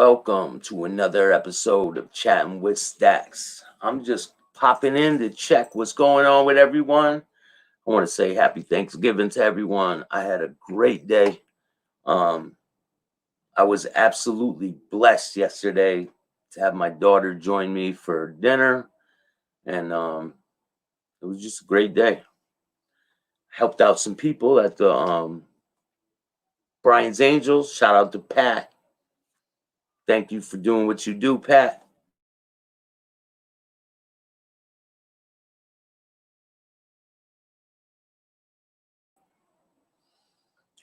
Welcome to another episode of Chatting with Staxx. I'm just popping in to check what's going on with everyone. I want to say happy Thanksgiving to everyone. I had a great day. Um, I was absolutely blessed yesterday to have my daughter join me for dinner, and it was just a great day. Helped out some people at the Brian's Angels. Shout out to Pat. Thank you for doing what you do, Pat.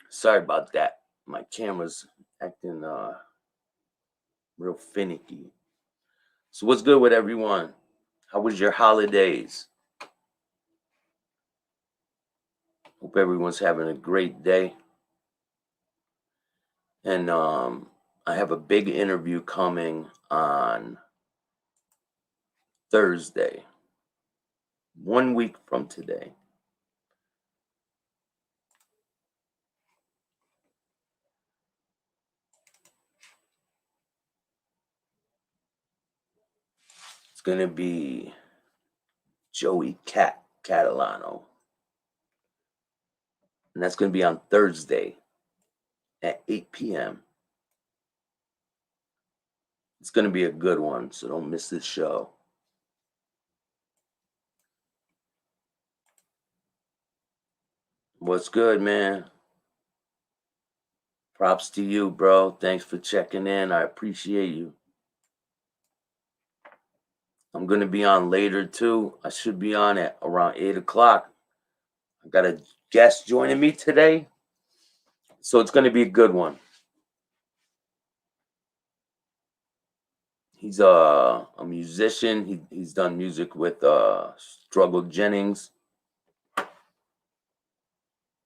Sorry about that. My camera's acting real finicky. So what's good with everyone? How was your holidays? Hope everyone's having a great day. And I have a big interview coming on Thursday, 1 week from today. It's gonna be Joey Catalano. And that's gonna be on Thursday at 8 p.m. It's gonna be a good one, so don't miss this show. What's good, man? Props to you, bro. Thanks for checking in. I appreciate you. I'm going to be on later too. I should be on at around 8 o'clock. I got a guest joining me today. So it's going to be a good one. He's a musician. He's done music with Struggle Jennings.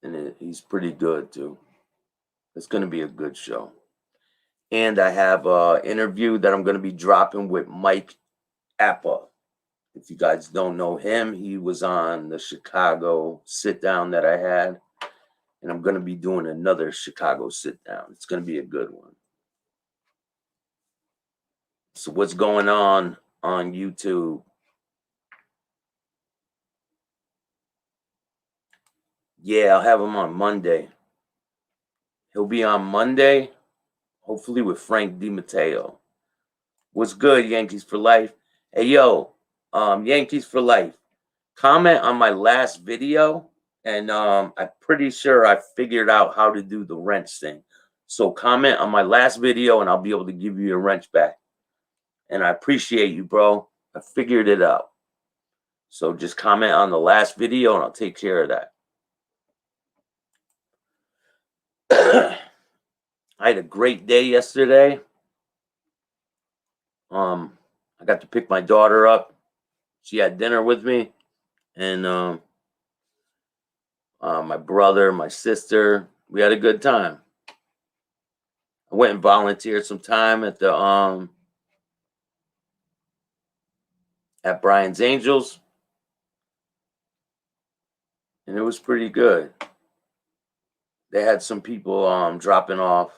And he's pretty good too. It's going to be a good show. And I have an interview that I'm going to be dropping with Mike Appa. If you guys don't know him, he was on the Chicago sit down that I had. And I'm going to be doing another Chicago sit down. It's going to be a good one. So what's going on YouTube? Yeah, I'll have him on Monday. He'll be on Monday, hopefully with Frank DiMatteo. What's good, Yankees for life? Hey, yo, Yankees for life. Comment on my last video, and I'm pretty sure I figured out how to do the wrench thing. So comment on my last video, and I'll be able to give you your wrench back. And I appreciate you, bro. I figured it out. So just comment on the last video, and I'll take care of that. I had a great day yesterday. I got to pick my daughter up. She had dinner with me, and my brother, my sister. We had a good time. I went and volunteered some time at the at Brian's Angels, and it was pretty good. They had some people dropping off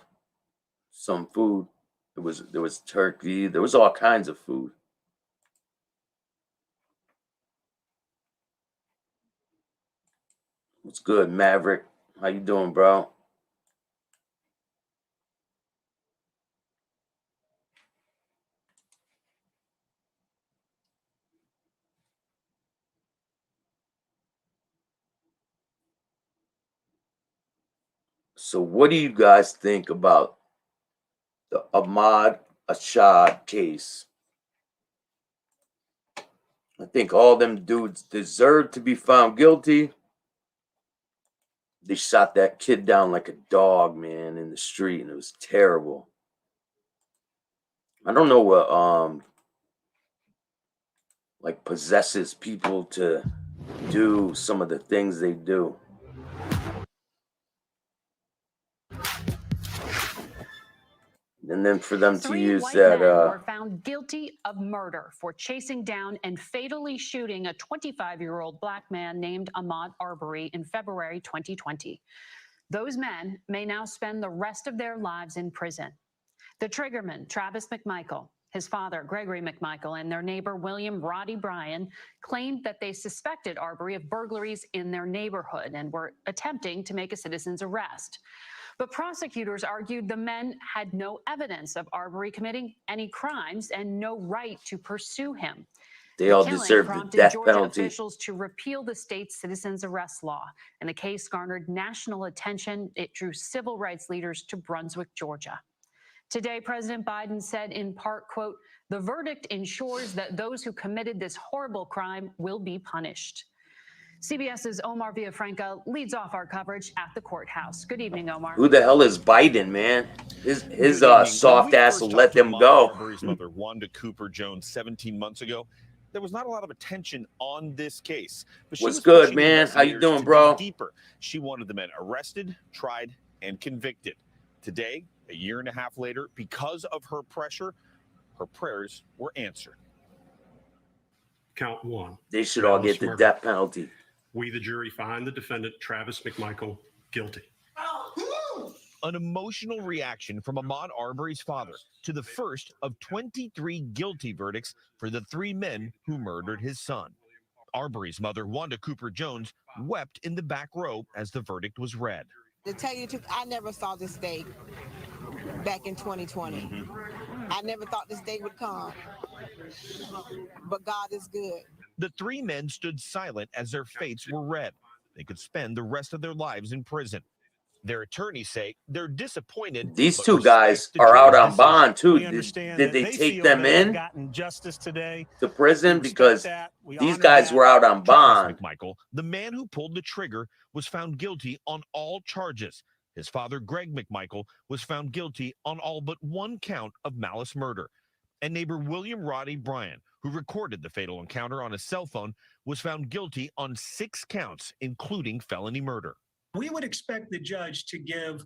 some food. There was turkey. There was all kinds of food. What's good, Maverick? How you doing, bro? So what do you guys think about the Ahmad Ashad case? I think all them dudes deserve to be found guilty. They shot that kid down like a dog, man, in the street, and it was terrible. I don't know what like possesses people to do some of the things they do. And then for them to use that were found guilty of murder for chasing down and fatally shooting a 25-year-old black man named Ahmaud Arbery in February 2020. Those men may now spend the rest of their lives in prison. The triggerman, Travis McMichael, his father, Gregory McMichael, and their neighbor, William Roddy Bryan, claimed that they suspected Arbery of burglaries in their neighborhood and were attempting to make a citizen's arrest. But prosecutors argued the men had no evidence of Arbery committing any crimes and no right to pursue him. They The all killing deserve the prompted death Georgia penalty. officials to repeal the state's citizens arrest law, and the case garnered national attention. It drew civil rights leaders to Brunswick, Georgia. Today, President Biden said in part, quote, "The verdict ensures that those who committed this horrible crime will be punished." CBS's Omar Villafranca leads off our coverage at the courthouse. Good evening, Omar. Who the hell is Biden, man? His soft ass will let them go. Arbery's mother, Wanda Cooper Jones, 17 months ago, there was not a lot of attention on this case. But she What's was good, pushing man? How you investigators doing, to bro? dig deeper. She wanted the men arrested, tried, and convicted. Today, a year and a half later, because of her pressure, her prayers were answered. Count one. They should all get the death penalty. We, the jury, find the defendant, Travis McMichael, guilty. An emotional reaction from Ahmaud Arbery's father to the first of 23 guilty verdicts for the 3 men who murdered his son. Arbery's mother, Wanda Cooper Jones, wept in the back row as the verdict was read. To tell you the truth, I never saw this day back in 2020. I never thought this day would come. But God is good. The 3 men stood silent as their fates were read. They could spend the rest of their lives in prison. Their attorneys say they're disappointed. These 2 guys are out on bond too. Did they take them in to prison because these guys were out on bond? McMichael, the man who pulled the trigger, was found guilty on all charges. His father, Greg McMichael, was found guilty on all but 1 count of malice murder. And neighbor William Roddy Bryan, who recorded the fatal encounter on his cell phone, was found guilty on 6 counts, including felony murder. We would expect the judge to give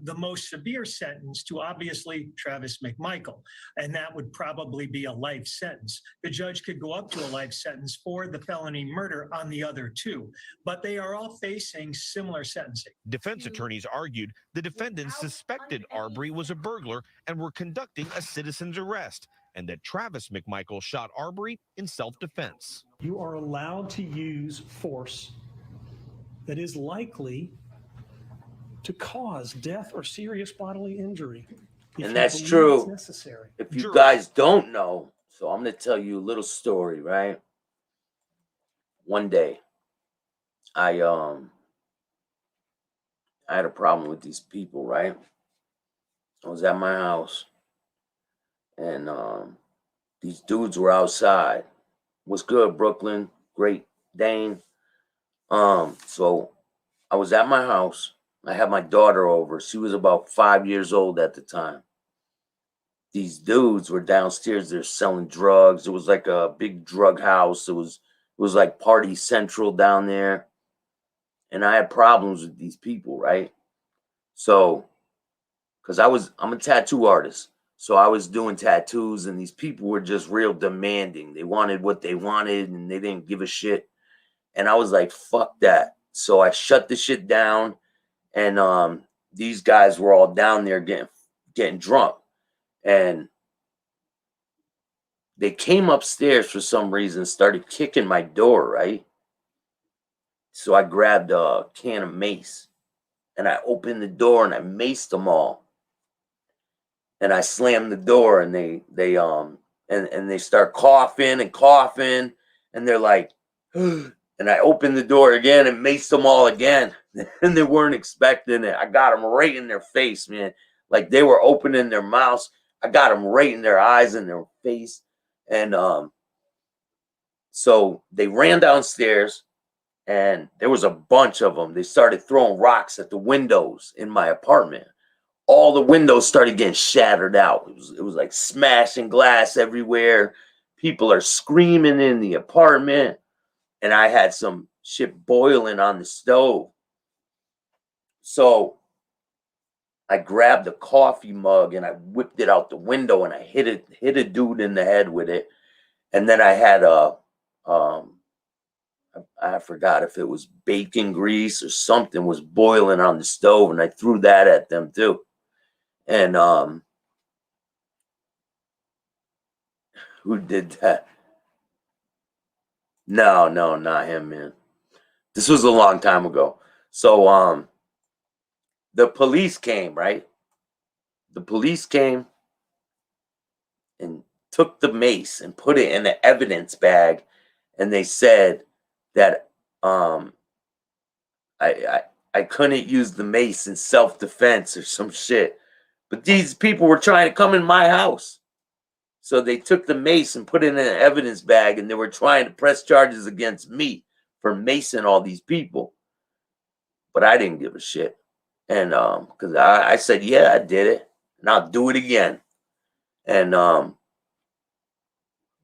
the most severe sentence to obviously Travis McMichael, and that would probably be a life sentence. The judge could go up to a life sentence for the felony murder on the other 2, but they are all facing similar sentencing. Defense attorneys argued the defendants suspected Arbery was a burglar and were conducting a citizen's arrest, and that Travis McMichael shot Arbery in self-defense. You are allowed to use force that is likely to cause death or serious bodily injury. And that's true. Necessary. If you guys don't know, so I'm going to tell you a little story, right? One day, I had a problem with these people, right? I was at my house, and these dudes were outside. What's good, Brooklyn? Great Dane. So I was at my house. I had my daughter over. She was about 5 years old at the time. These dudes were downstairs. They're selling drugs. It was like a big drug house. It was like Party Central down there. And I had problems with these people, right? So, because I'm a tattoo artist. So I was doing tattoos, and these people were just real demanding. They wanted what they wanted, and they didn't give a shit. And I was like, fuck that. So I shut the shit down, and these guys were all down there getting drunk. And they came upstairs for some reason, started kicking my door, right? So I grabbed a can of mace, and I opened the door, and I maced them all. And I slammed the door, and they start coughing, and they're like, and I opened the door again and maced them all again. And they weren't expecting it. I got them right in their face, man. Like they were opening their mouths. I got them right in their eyes and their face. And so they ran downstairs, and there was a bunch of them. They started throwing rocks at the windows in my apartment. All the windows started getting shattered out. It was like smashing glass everywhere. People are screaming in the apartment. And I had some shit boiling on the stove. So I grabbed a coffee mug and I whipped it out the window, and I hit a dude in the head with it. And then I had I forgot if it was bacon grease or something was boiling on the stove, and I threw that at them too. And Who did that? No, not him, man. This was a long time ago. So, the police came, right? The police came and took the mace and put it in the evidence bag, and they said that I couldn't use the mace in self-defense or some shit. But these people were trying to come in my house. So they took the mace and put it in an evidence bag, and they were trying to press charges against me for macing all these people. But I didn't give a shit. And because I said, yeah, I did it, and I'll do it again. And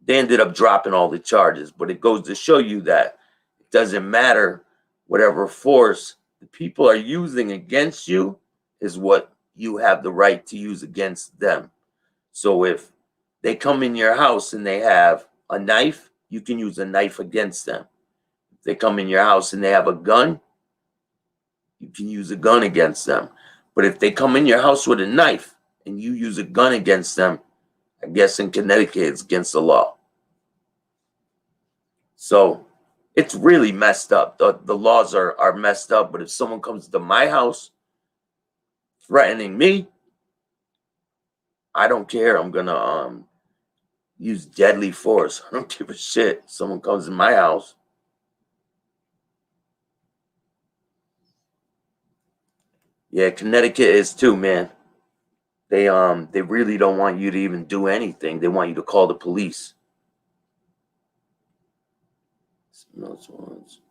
they ended up dropping all the charges. But it goes to show you that it doesn't matter whatever force the people are using against you is what you have the right to use against them. So if they come in your house and they have a knife, you can use a knife against them. If they come in your house and they have a gun, you can use a gun against them. But if they come in your house with a knife and you use a gun against them, I guess in Connecticut it's against the law. So it's really messed up. The laws are messed up. But if someone comes to my house threatening me, I don't care. I'm gonna use deadly force. I don't give a shit. Someone comes in my house. Yeah, Connecticut is too, man. They really don't want you to even do anything. They want you to call the police. Those ones.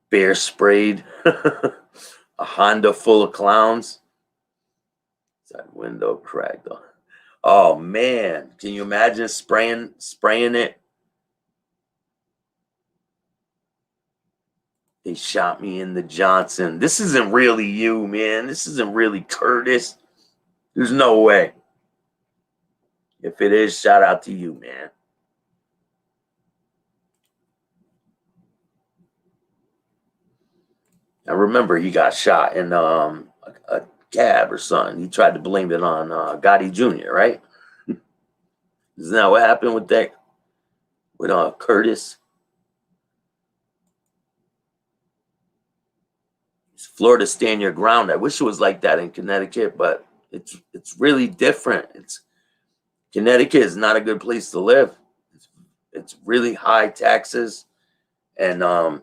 Bear sprayed. A Honda full of clowns. Side window cracked. Oh man, can you imagine spraying it? They shot me in the Johnson. This isn't really you, man. This isn't really Curtis. There's no way. If it is, shout out to you, man. I remember he got shot in a cab or something. He tried to blame it on Gotti Jr., right? Isn't that what happened with that? With Curtis? Florida, stand your ground. I wish it was like that in Connecticut, but it's really different. Connecticut is not a good place to live. It's really high taxes, and a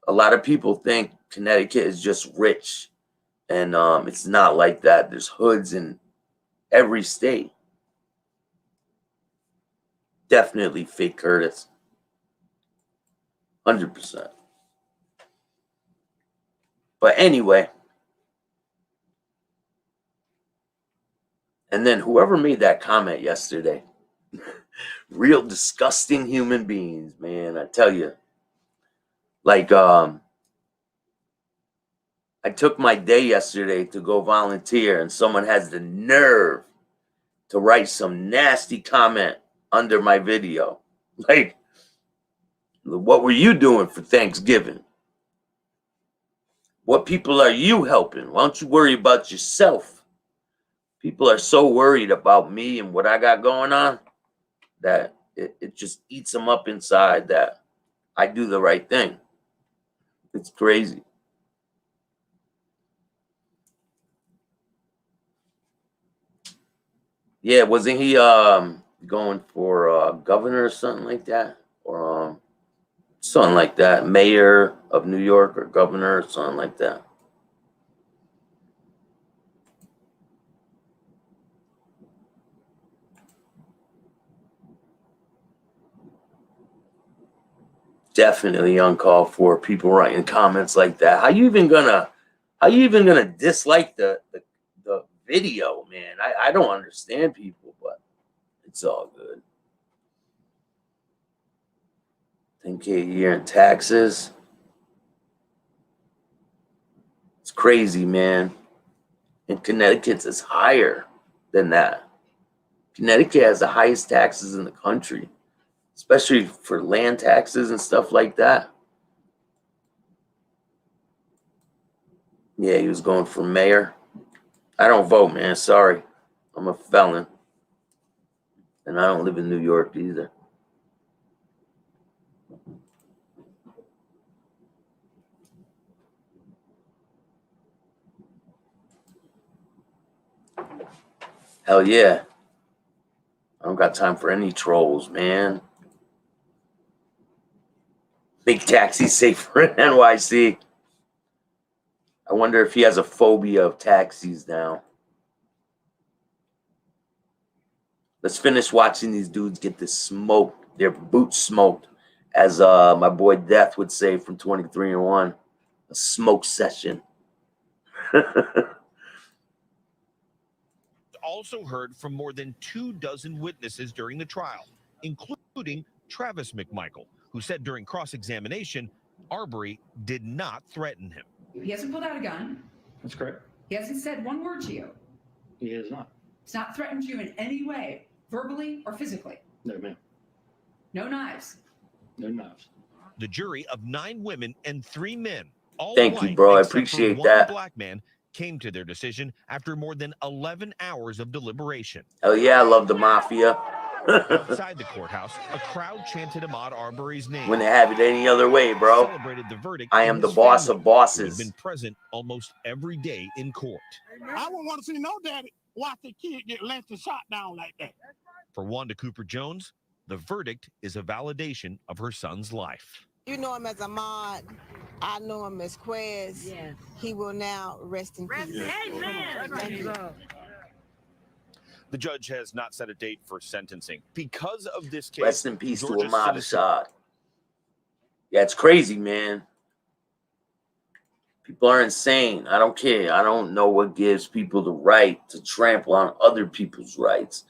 lot of people think Connecticut is just rich, and it's not like that. There's hoods in every state. Definitely fake Curtis. 100%. But anyway, and then whoever made that comment yesterday, real disgusting human beings, man. I tell you, like, I took my day yesterday to go volunteer, and someone has the nerve to write some nasty comment under my video. Like, what were you doing for Thanksgiving? What people are you helping? Why don't you worry about yourself? People are so worried about me and what I got going on that it just eats them up inside that I do the right thing. It's crazy. Yeah, wasn't he going for governor or something like that? Or something like that. Mayor of New York or governor or something like that. Definitely uncalled for. People writing comments like that. How you even gonna dislike the video, man? I don't understand people, but it's all good. 10K a year in taxes. It's crazy, man. In Connecticut, it's higher than that. Connecticut has the highest taxes in the country, especially for land taxes and stuff like that. Yeah, he was going for mayor. I don't vote, man. Sorry. I'm a felon. And I don't live in New York either. Hell yeah. I don't got time for any trolls, man. Big taxi safer in NYC. I wonder if he has a phobia of taxis now. Let's finish watching these dudes get this smoke, their boots smoked, as my boy Death would say from 23-1, a smoke session. Also heard from more than 24 witnesses during the trial, including Travis McMichael, who said during cross-examination, Arbery did not threaten him. He hasn't pulled out a gun. That's correct. He hasn't said one word to you. He has not. He's not threatened you in any way, verbally or physically. No, ma'am. No knives. No knives. The jury of 9 women and 3 men, all Thank you, white, bro. I except for appreciate one that. black man, came to their decision after more than 11 hours of deliberation. Hell yeah, I love the mafia. Outside the courthouse, a crowd chanted Ahmaud Arbery's name. Wouldn't have it any other way, bro. Celebrated the verdict. I am the boss of bosses. Who had been present almost every day in court. I wouldn't want to see no daddy watch the kid get lynched and shot down like that. For Wanda Cooper Jones, the verdict is a validation of her son's life. You know him as Ahmaud. I know him as Quez. Yes. He will now rest in peace. Amen. Thank you. The judge has not set a date for sentencing. Because of this case, Rest in peace to Georgia Ahmad citizen- Assad. Yeah, it's crazy, man. People are insane. I don't care. I don't know what gives people the right to trample on other people's rights.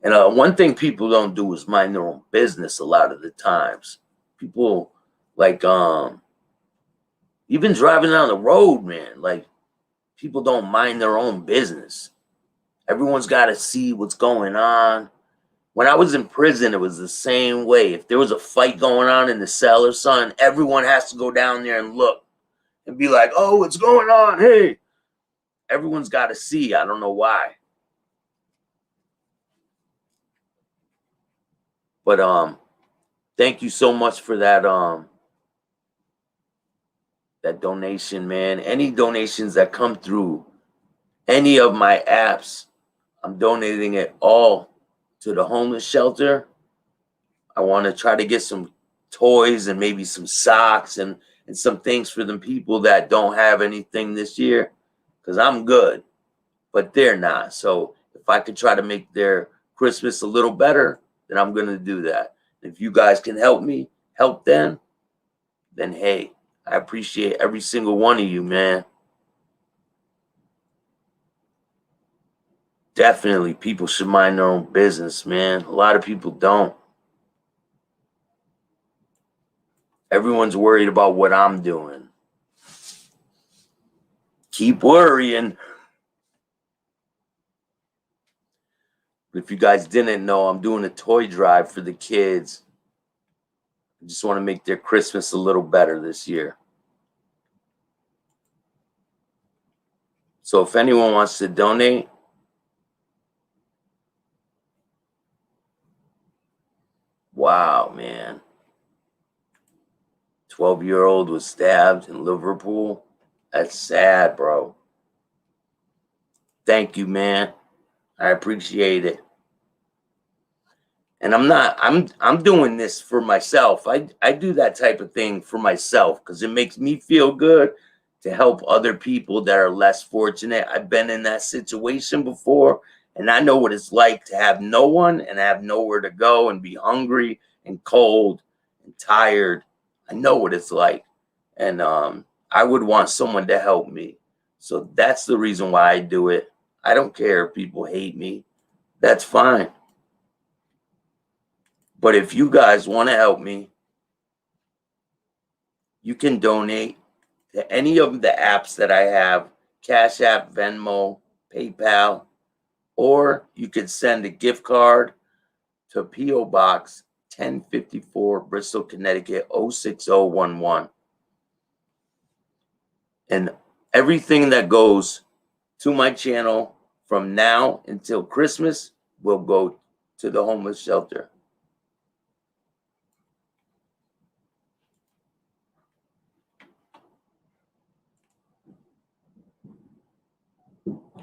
And one thing people don't do is mind their own business a lot of the times. People, like, even driving down the road, man, like, people don't mind their own business. Everyone's got to see what's going on. When I was in prison, it was the same way. If there was a fight going on in the cell or something, everyone has to go down there and look and be like, oh, what's going on? Hey, everyone's got to see. I don't know why. But thank you so much for that that donation, man. Any donations that come through any of my apps, I'm donating it all to the homeless shelter. I want to try to get some toys and maybe some socks and some things for them people that don't have anything this year, because I'm good, but they're not. So if I could try to make their Christmas a little better, then I'm going to do that. If you guys can help me, help them, then hey, I appreciate every single one of you, man. Definitely, people should mind their own business, man. A lot of people don't. Everyone's worried about what I'm doing. Keep worrying. But if you guys didn't know, I'm doing a toy drive for the kids. I just want to make their Christmas a little better this year. So if anyone wants to donate, wow, man. 12-year-old was stabbed in Liverpool. That's sad, bro. Thank you, man. I appreciate it. And I'm doing this for myself. I do that type of thing for myself because it makes me feel good to help other people that are less fortunate. I've been in that situation before, and I know what it's like to have no one and have nowhere to go and be hungry and cold and tired. I know what it's like. And I would want someone to help me. So that's the reason why I do it. I don't care if people hate me. That's fine. But if you guys want to help me, you can donate to any of the apps that I have, Cash App, Venmo, PayPal, or you could send a gift card to P.O. Box 1054, Bristol, Connecticut, 06011. And everything that goes to my channel from now until Christmas will go to the homeless shelter.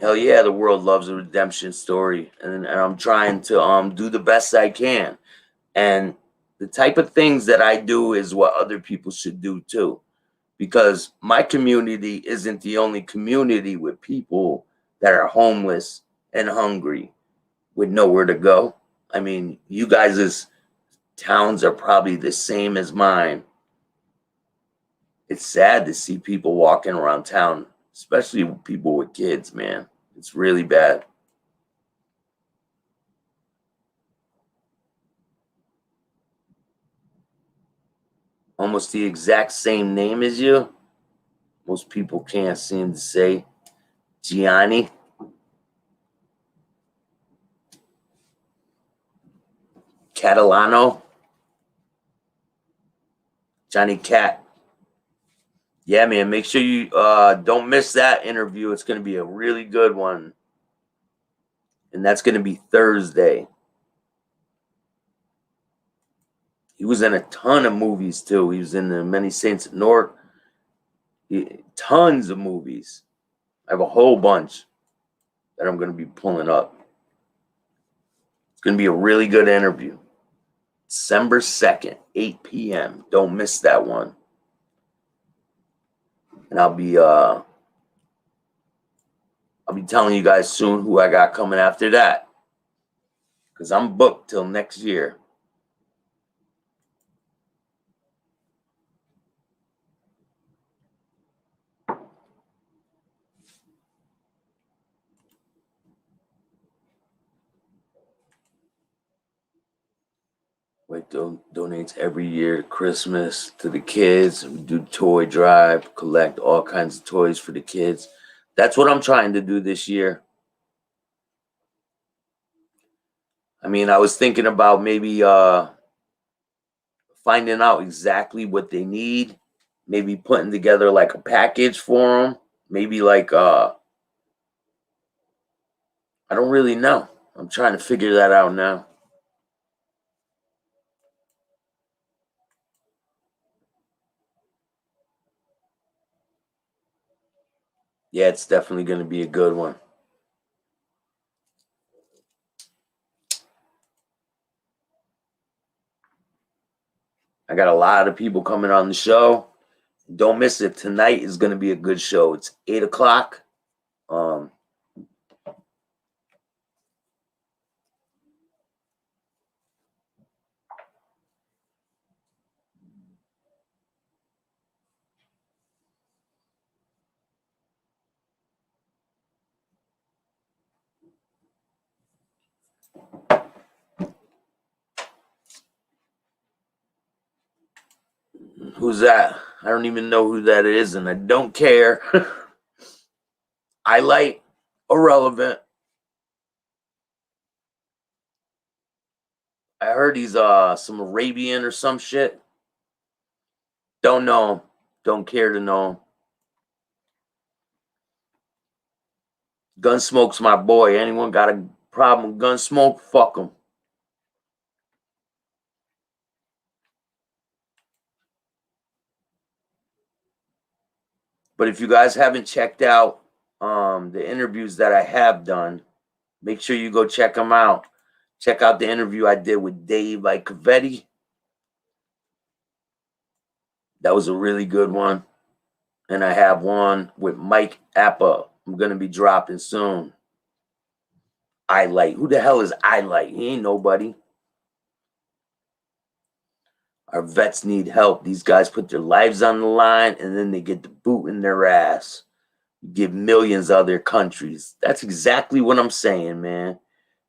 Hell yeah, the world loves a redemption story, and I'm trying to do the best I can. And the type of things that I do is what other people should do too, because my community isn't the only community with people that are homeless and hungry with nowhere to go. I mean, you guys' towns are probably the same as mine. It's sad to see people walking around town, especially people with kids, man. It's really bad. Almost the exact same name as you. Most people can't seem to say Gianni. Catalano. Johnny Cat. Yeah, man, make sure you don't miss that interview. It's going to be a really good one. And that's going to be Thursday. He was in a ton of movies, too. He was in the Many Saints of Newark. Tons of movies. I have a whole bunch that I'm going to be pulling up. It's going to be a really good interview. December 2nd, 8 p.m. Don't miss that one. And I'll be telling you guys soon who I got coming after that, because I'm booked till next year. Wait, donates every year to Christmas to the kids. We do toy drive, collect all kinds of toys for the kids. That's what I'm trying to do this year. I mean, I was thinking about maybe finding out exactly what they need, maybe putting together like a package for them. Maybe like I don't really know. I'm trying to figure that out now. Yeah, it's definitely going to be a good one. I got a lot of people coming on the show. Don't miss it. Tonight is going to be a good show. It's 8 o'clock. Who's that? I don't even know who that is, and I don't care. I like irrelevant. I heard he's some Arabian or some shit. Don't know. Don't care to know. Gunsmoke's my boy. Anyone got a problem with Gunsmoke? Fuck him. But if you guys haven't checked out the interviews that I have done, make sure you go check them out. Check out the interview I did with Dave Icovetti. That was a really good one. And I have one with Mike Appa. I'm going to be dropping soon. I Light. Who the hell is I Light? He ain't nobody. Our vets need help. These guys put their lives on the line and then they get the boot in their ass. Give millions other countries. That's exactly what I'm saying, man.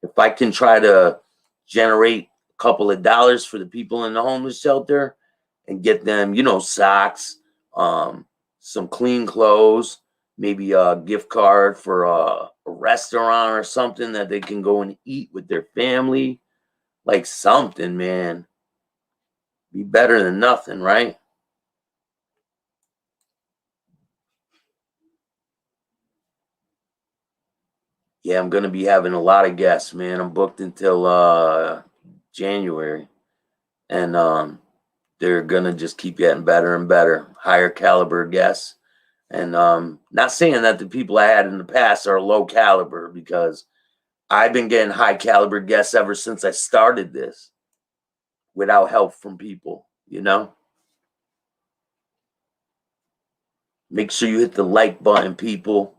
If I can try to generate a couple of dollars for the people in the homeless shelter and get them, socks, some clean clothes, maybe a gift card for a restaurant or something that they can go and eat with their family, like something, man. Be better than nothing, right? Yeah, I'm gonna be having a lot of guests, man. I'm booked until January, and they're gonna just keep getting better and better, higher caliber guests. And not saying that the people I had in the past are low caliber, because I've been getting high caliber guests ever since I started this without help from people, you know? Make sure you hit the like button, people.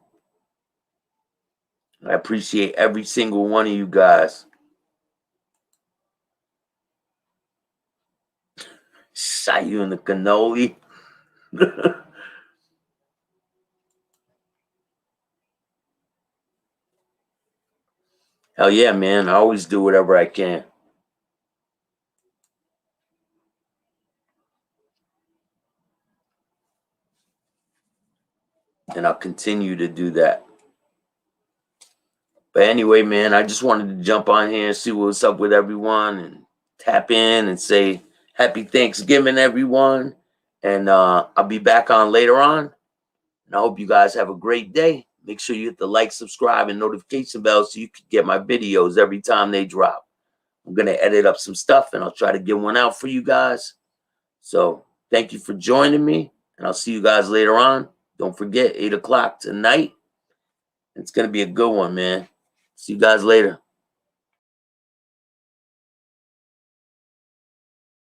I appreciate every single one of you guys. Shot you in the cannoli. Hell yeah, man. I always do whatever I can. And I'll continue to do that. But anyway, man, I just wanted to jump on here and see what's up with everyone and tap in and say happy Thanksgiving, everyone. And I'll be back on later on. And I hope you guys have a great day. Make sure you hit the like, subscribe, and notification bell so you can get my videos every time they drop. I'm going to edit up some stuff, and I'll try to get one out for you guys. So thank you for joining me, and I'll see you guys later on. Don't forget, 8 o'clock tonight. It's going to be a good one, man. See you guys later.